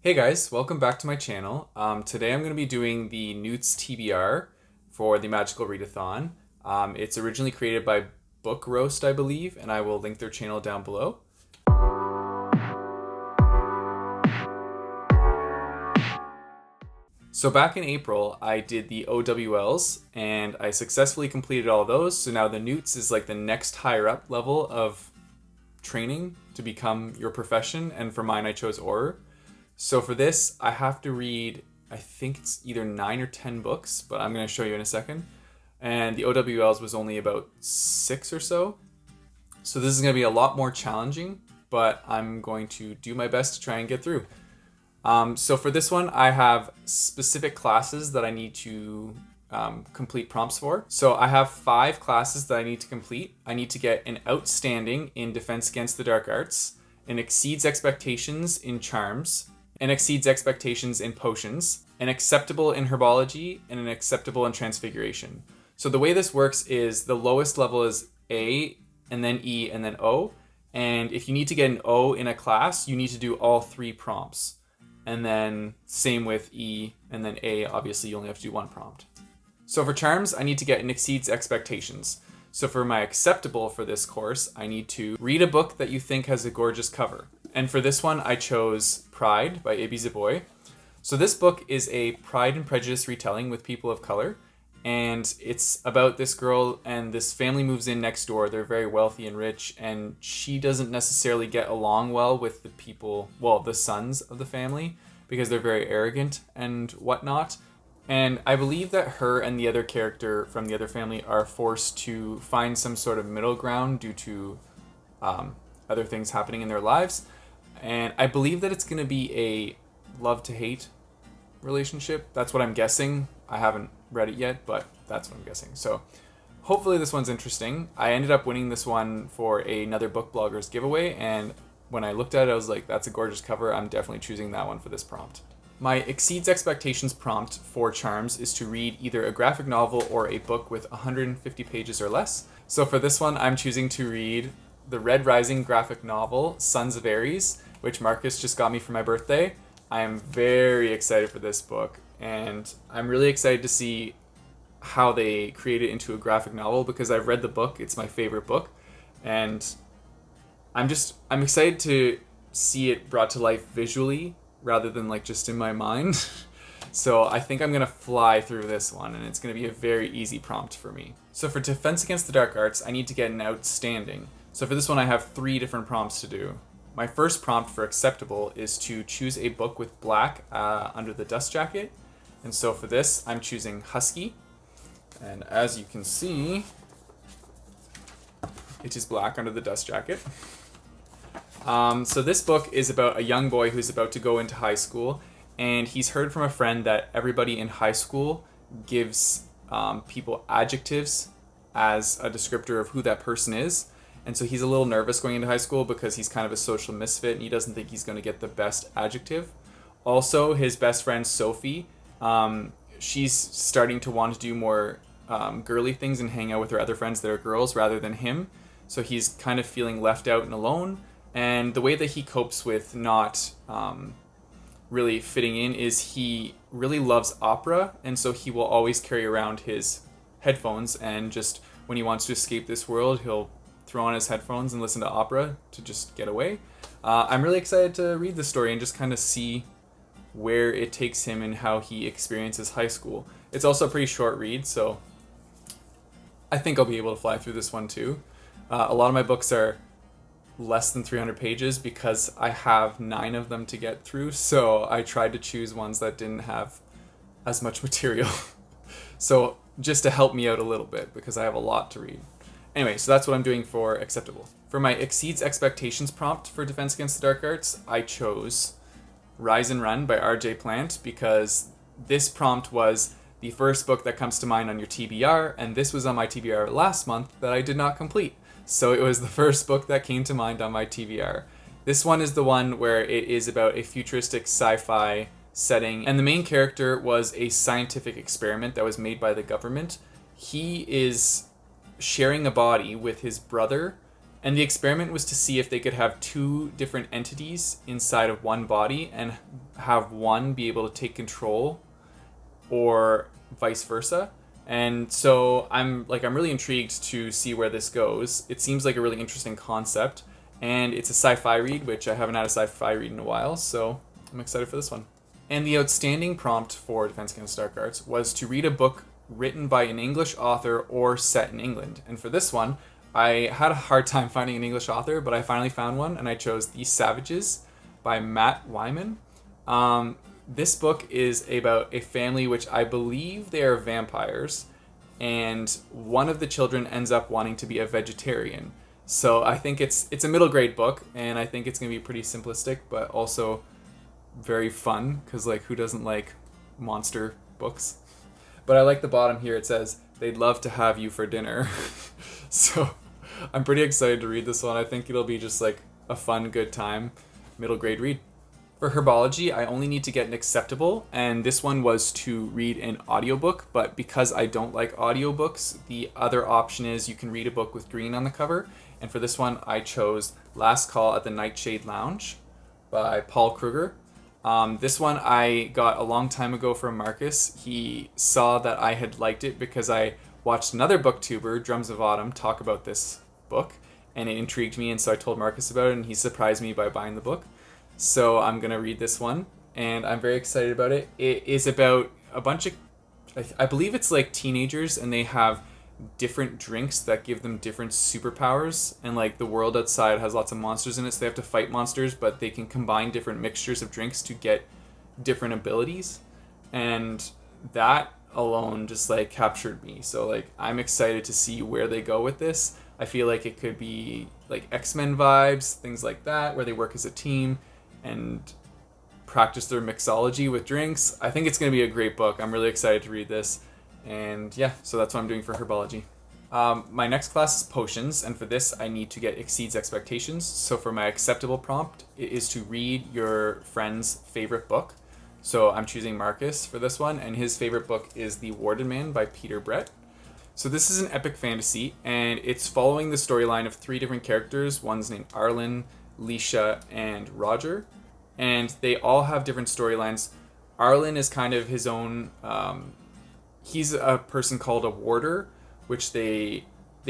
Hey guys, welcome back to my channel. Today I'm going to be doing the N.E.W.T.S TBR for the Magical Readathon. It's originally created by Book Roast, I believe, and I will link their channel down below. So back in April, I did the o.w.l.s, and I successfully completed all those. So now the N.E.W.T.S is like the next higher up level of training to become your profession, and for mine I chose Horror. So for this, I have to read, I think it's either 9 or 10 books, but I'm going to show you in a second. And the o.w.l.s was only about 6 or so. So this is going to be a lot more challenging, but I'm going to do my best to try and get through. So for this one, I have specific classes that I need to complete prompts for. So I have 5 classes that I need to complete. I need to get an outstanding in Defense Against the Dark Arts, an exceeds expectations in Charms, an exceeds expectations in Potions, an acceptable in Herbology, and an acceptable in Transfiguration. So the way this works is the lowest level is A, and then E, and then O. And if you need to get an O in a class, you need to do all 3 prompts. And then same with E, and then A, obviously you only have to do 1 prompt. So for Charms, I need to get an exceeds expectations. So for my acceptable for this course, I need to read a book that you think has a gorgeous cover. And for this one, I chose Pride by Ibi Zoboi. So this book is a Pride and Prejudice retelling with people of color. And it's about this girl and this family moves in next door. They're very wealthy and rich, and she doesn't necessarily get along well with the people, well, the sons of the family, because they're very arrogant and whatnot. And I believe that her and the other character from the other family are forced to find some sort of middle ground due to other things happening in their lives. And I believe that it's going to be a love to hate relationship. That's what I'm guessing. I haven't read it yet, but that's what I'm guessing. So hopefully this one's interesting. I ended up winning this one for another book bloggers giveaway, and when I looked at it, I was like, that's a gorgeous cover. I'm definitely choosing that one for this prompt. My exceeds expectations prompt for Charms is to read either a graphic novel or a book with 150 pages or less. So for this one, I'm choosing to read the Red Rising graphic novel, Sons of Ares, which Marcus just got me for my birthday. I am very excited for this book, and I'm really excited to see how they create it into a graphic novel, because I've read the book. It's my favorite book, and I'm excited to see it brought to life visually rather than like just in my mind. So I think I'm going to fly through this one, and it's going to be a very easy prompt for me. So for Defense Against the Dark Arts, I need to get an outstanding. So for this one, I have 3 different prompts to do. My first prompt for acceptable is to choose a book with black under the dust jacket. And so for this, I'm choosing Husky. And as you can see, it is black under the dust jacket. So this book is about a young boy who's about to go into high school, and he's heard from a friend that everybody in high school gives people adjectives as a descriptor of who that person is. And so he's a little nervous going into high school because he's kind of a social misfit and he doesn't think he's going to get the best adjective. Also, his best friend Sophie, she's starting to want to do more girly things and hang out with her other friends that are girls rather than him. So he's kind of feeling left out and alone. And the way that he copes with not really fitting in is he really loves opera, and so he will always carry around his headphones, and just when he wants to escape this world, he'll throw on his headphones and listen to opera to just get away. I'm really excited to read the story and just kind of see where it takes him and how he experiences high school. It's also a pretty short read, so I think I'll be able to fly through this one too. A lot of my books are less than 300 pages because I have 9 of them to get through, so I tried to choose ones that didn't have as much material. So just to help me out a little bit, because I have a lot to read. Anyway, so that's what I'm doing for acceptable. For my exceeds expectations prompt for Defense Against the Dark Arts, I chose Rise and Run by R.J. Plant, because this prompt was the first book that comes to mind on your TBR, and this was on my TBR last month that I did not complete. So it was the first book that came to mind on my TBR. This one is the one where it is about a futuristic sci-fi setting, and the main character was a scientific experiment that was made by the government. He is sharing a body with his brother, and the experiment was to see if they could have 2 different entities inside of one body, and have one be able to take control or vice versa. And so I'm really intrigued to see where this goes. It seems like a really interesting concept, and it's a sci-fi read, which I haven't had a sci-fi read in a while, so I'm excited for this one. And the outstanding prompt for Defense Against Dark Arts was to read a book written by an English author or set in England. And for this one, I had a hard time finding an English author, but I finally found one, and I chose The Savages by Matt Wyman. This book is about a family which I believe they are vampires, and one of the children ends up wanting to be a vegetarian. So I think it's a middle grade book, and I think it's going to be pretty simplistic, but also very fun, because like, who doesn't like monster books? But I like the bottom here. It says, "They'd love to have you for dinner." So I'm pretty excited to read this one. I think it'll be just like a fun, good time, middle grade read. For herbology, I only need to get an acceptable, and this one was to read an audiobook, but because I don't like audiobooks, the other option is you can read a book with green on the cover, and for this one I chose Last Call at the Nightshade Lounge by Paul Kruger. This one I got a long time ago from Marcus. He saw that I had liked it because I watched another booktuber, Drums of Autumn, talk about this book, and it intrigued me, and so I told Marcus about it, and he surprised me by buying the book. So I'm going to read this one, and I'm very excited about it. It is about a bunch of, I believe it's like teenagers, and they have different drinks that give them different superpowers, and like the world outside has lots of monsters in it, so they have to fight monsters, but they can combine different mixtures of drinks to get different abilities, and that alone just like captured me. So like, I'm excited to see where they go with this. I feel like it could be like X-Men vibes, things like that, where they work as a team and practice their mixology with drinks. I think it's going to be a great book. I'm really excited to read this. And yeah, so that's what I'm doing for herbology. My next class is potions, and for this I need to get exceeds expectations. So for my acceptable prompt, it is to read your friend's favorite book. So I'm choosing Marcus for this one, and his favorite book is The Warden Man by Peter Brett. So this is an epic fantasy, and it's following the storyline of 3 different characters. One's named Arlen, Leisha, and Roger, and they all have different storylines. Arlen is kind of his own, he's a person called a warder, which they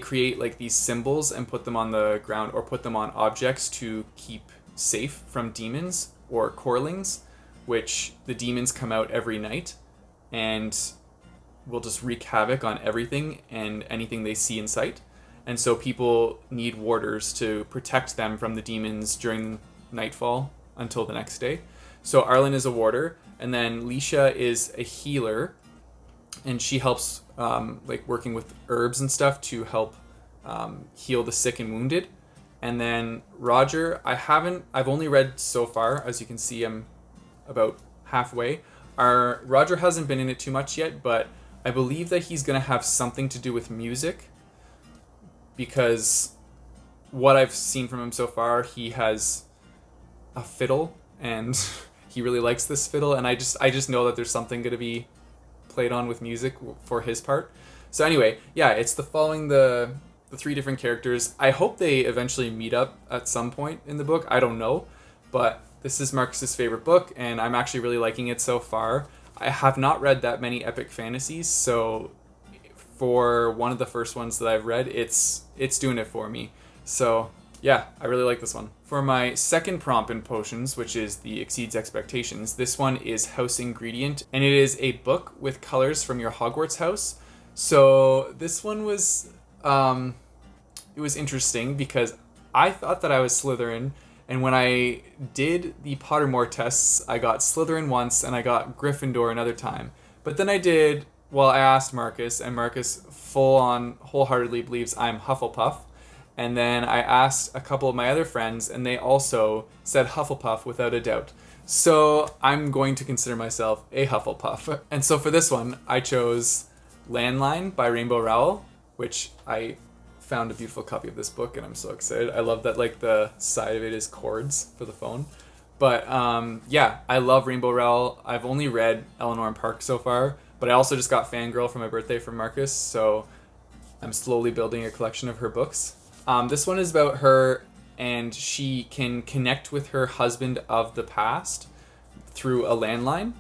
create like these symbols and put them on the ground or put them on objects to keep safe from demons or corlings, which the demons come out every night and will just wreak havoc on everything and anything they see in sight. And so people need warders to protect them from the demons during nightfall until the next day. So Arlen is a warder, and then Leisha is a healer, and she helps like working with herbs and stuff to help heal the sick and wounded. And then Roger, I've only read so far. As you can see, I'm about halfway. Roger hasn't been in it too much yet, but I believe that he's going to have something to do with music, because what I've seen from him so far, he has a fiddle, and he really likes this fiddle, and I just know that there's something going to be played on with music for his part. So anyway, yeah, it's following the 3 different characters. I hope they eventually meet up at some point in the book. I don't know, but this is Marcus's favorite book, and I'm actually really liking it so far. I have not read that many epic fantasies, so for one of the first ones that I've read, it's doing it for me. So yeah, I really like this one. For my second prompt in potions, which is the exceeds expectations, this one is House Ingredient, and it is a book with colors from your Hogwarts house. So this one was it was interesting because I thought that I was Slytherin, and when I did the Pottermore tests, I got Slytherin once and I got Gryffindor another time. But then I asked Marcus, and Marcus wholeheartedly believes I'm Hufflepuff. And then I asked a couple of my other friends, and they also said Hufflepuff without a doubt. So I'm going to consider myself a Hufflepuff. And so for this one, I chose Landline by Rainbow Rowell, which I found a beautiful copy of this book, and I'm so excited. I love that like the side of it is chords for the phone. But yeah, I love Rainbow Rowell. I've only read Eleanor and Park so far, but I also just got Fangirl for my birthday from Marcus, so I'm slowly building a collection of her books. This one is about her, and she can connect with her husband of the past through a landline,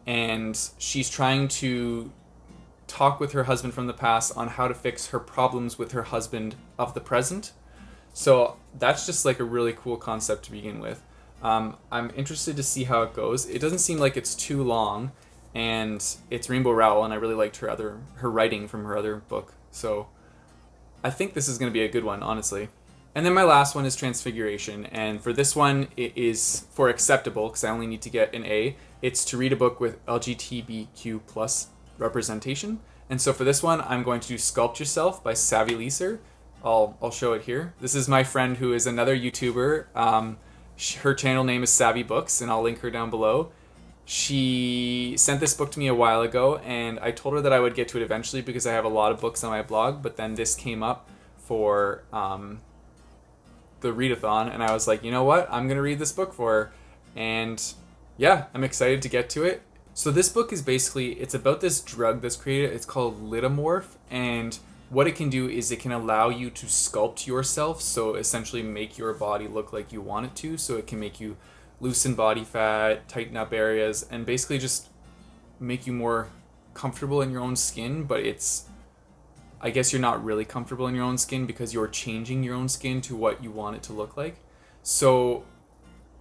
and she's trying to talk with her husband from the past on how to fix her problems with her husband of the present. So that's just like a really cool concept to begin with. I'm interested to see how it goes. It doesn't seem like it's too long, and it's Rainbow Rowell, and I really liked her writing from her other book. So I think this is going to be a good one, honestly. And then my last one is Transfiguration, and for this one, it is for acceptable, because I only need to get an A. It's to read a book with LGBTQ plus representation. And so for this one, I'm going to do Sculpt Yourself by Savvy Leaser. I'll show it here. This is my friend who is another YouTuber. Her channel name is Savvy Books, and I'll link her down below. She sent this book to me a while ago, and I told her that I would get to it eventually because I have a lot of books on my blog, but then this came up for the readathon, and I was like, you know what? I'm going to read this book for her. And yeah, I'm excited to get to it. So this book is basically, it's about this drug that's created. It's called N.E.W.T.S, and what it can do is it can allow you to sculpt yourself, so essentially make your body look like you want it to. So it can make you loosen body fat, tighten up areas, and basically just make you more comfortable in your own skin. But it's, I guess you're not really comfortable in your own skin because you're changing your own skin to what you want it to look like. So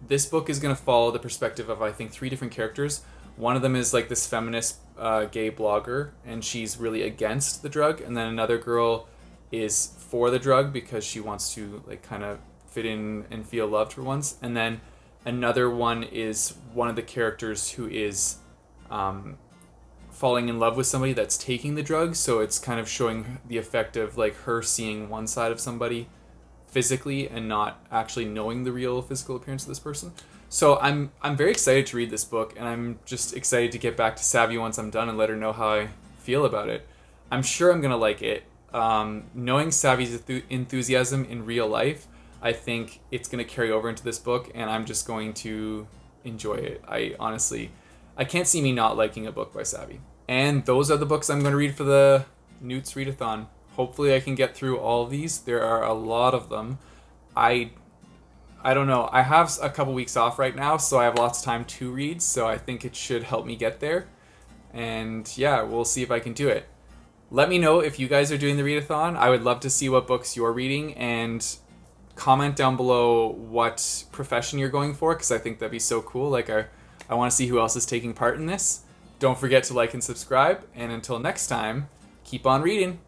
this book is going to follow the perspective of, I think, 3 different characters. One of them is like this feminist gay blogger, and she's really against the drug. And then another girl is for the drug because she wants to like kind of fit in and feel loved for once. And then another one is one of the characters who is falling in love with somebody that's taking the drug. So it's kind of showing the effect of like her seeing one side of somebody physically and not actually knowing the real physical appearance of this person. So I'm very excited to read this book, and I'm just excited to get back to Savvy once I'm done and let her know how I feel about it. I'm sure I'm gonna like it. Knowing Savvy's enthusiasm in real life, I think it's gonna carry over into this book, and I'm just going to enjoy it. I can't see me not liking a book by Savvy. And those are the books I'm going to read for the N.E.W.T.S Readathon. Hopefully I can get through all of these. There are a lot of them. I don't know. I have a couple weeks off right now, so I have lots of time to read, so I think it should help me get there. And yeah, we'll see if I can do it. Let me know if you guys are doing the readathon. I would love to see what books you're reading, and comment down below what profession you're going for, because I think that'd be so cool. Like I want to see who else is taking part in this. Don't forget to like and subscribe, and until next time, keep on reading.